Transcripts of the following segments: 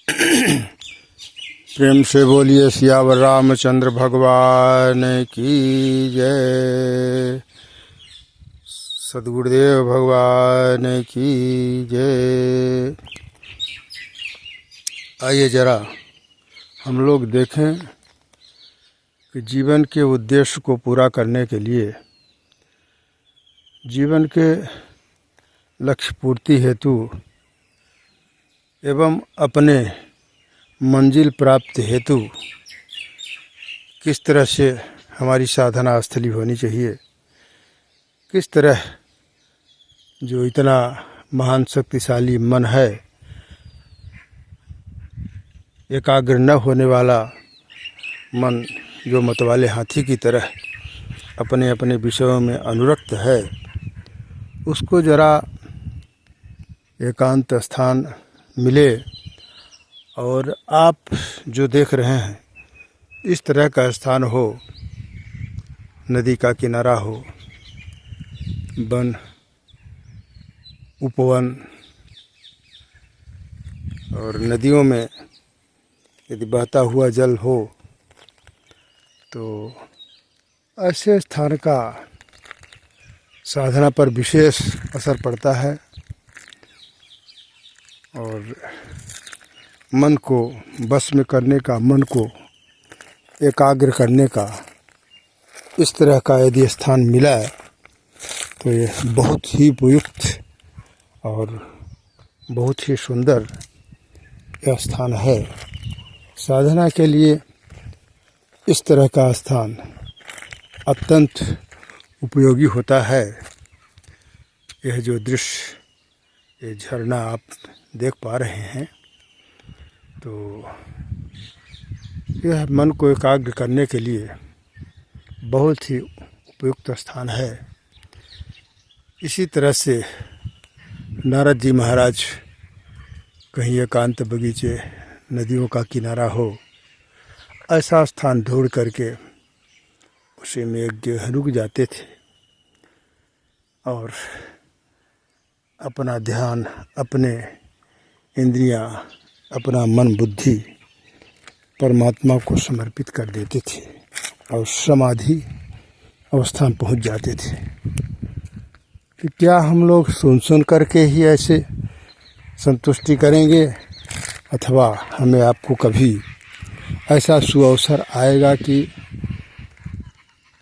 प्रेम से बोलिए सियावर रामचंद्र भगवान की जय, सद्गुरुदेव भगवान की जय। आइए जरा हम लोग देखें कि जीवन के उद्देश्य को पूरा करने के लिए, जीवन के लक्ष्य पूर्ति हेतु एवं अपने मंजिल प्राप्ति हेतु किस तरह से हमारी साधना स्थली होनी चाहिए, किस तरह जो इतना महान शक्तिशाली मन है, एकाग्र न होने वाला मन जो मतवाले हाथी की तरह अपने अपने विषयों में अनुरक्त है, उसको जरा एकांत स्थान मिले और आप जो देख रहे हैं इस तरह का स्थान हो, नदी का किनारा हो, वन उपवन, और नदियों में यदि बहता हुआ जल हो तो ऐसे स्थान का साधना पर विशेष असर पड़ता है और मन को बस में करने का, मन को एकाग्र करने का इस तरह का यदि स्थान मिला है तो ये बहुत ही उपयुक्त और बहुत ही सुंदर यह स्थान है। साधना के लिए इस तरह का स्थान अत्यंत उपयोगी होता है। यह जो दृश्य, ये झरना आप देख पा रहे हैं, तो यह मन को एकाग्र करने के लिए बहुत ही उपयुक्त स्थान है। इसी तरह से नारद जी महाराज कहीं एकांत बगीचे, नदियों का किनारा हो, ऐसा स्थान ढूंढ करके उसी में एक जगह रुक जाते थे और अपना ध्यान, अपने इंद्रियां, अपना मन बुद्धि परमात्मा को समर्पित कर देते थे और समाधि अवस्था में पहुंच जाते थे। कि क्या हम लोग सुन करके ही ऐसे संतुष्टि करेंगे अथवा हमें आपको कभी ऐसा सुअवसर आएगा कि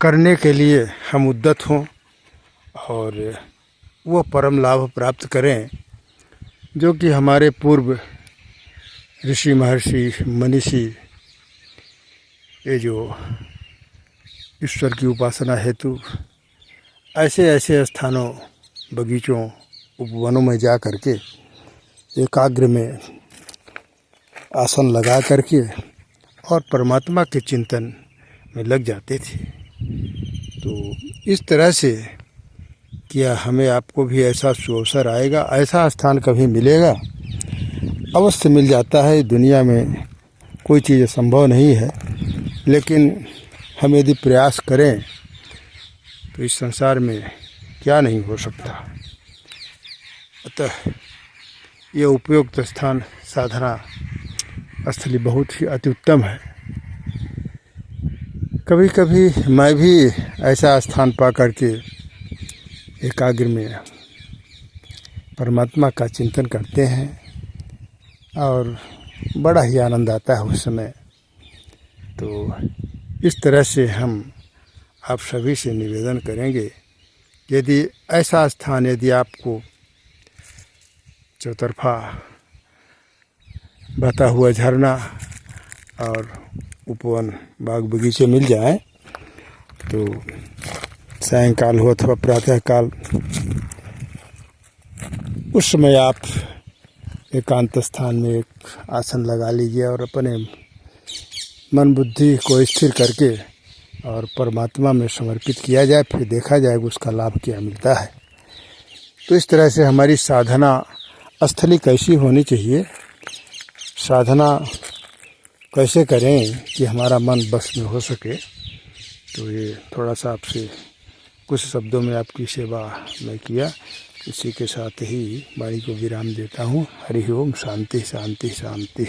करने के लिए हम उद्यत हों और वह परम लाभ प्राप्त करें जो कि हमारे पूर्व ऋषि महर्षि मनीषी ये जो ईश्वर की उपासना हेतु ऐसे ऐसे स्थानों, बगीचों, उपवनों में जा करके एकाग्र में आसन लगा करके और परमात्मा के चिंतन में लग जाते थे। तो इस तरह से क्या हमें आपको भी ऐसा सुअवसर आएगा, ऐसा स्थान कभी मिलेगा? अवश्य मिल जाता है। दुनिया में कोई चीज़ संभव नहीं है, लेकिन हम यदि प्रयास करें तो इस संसार में क्या नहीं हो सकता। अतः ये उपयुक्त स्थान, साधना स्थली बहुत ही अति उत्तम है। कभी कभी मैं भी ऐसा स्थान पा करके एकाग्र में परमात्मा का चिंतन करते हैं और बड़ा ही आनंद आता है उस समय। तो इस तरह से हम आप सभी से निवेदन करेंगे, यदि ऐसा स्थान यदि आपको चौतरफा बहता हुआ झरना और उपवन, बाग बगीचे मिल जाए तो सायंकाल हो अथवा प्रातःकाल उस समय आप एकांत स्थान में एक आसन लगा लीजिए और अपने मन बुद्धि को स्थिर करके और परमात्मा में समर्पित किया जाए, फिर देखा जाएगा उसका लाभ क्या मिलता है। तो इस तरह से हमारी साधना स्थली कैसी होनी चाहिए, साधना कैसे करें कि हमारा मन बस में हो सके, तो ये थोड़ा सा आपसे कुछ शब्दों में आपकी सेवा मैं किया। इसी के साथ ही वाणी को विराम देता हूँ। हरि ओम। शांति शांति शांति।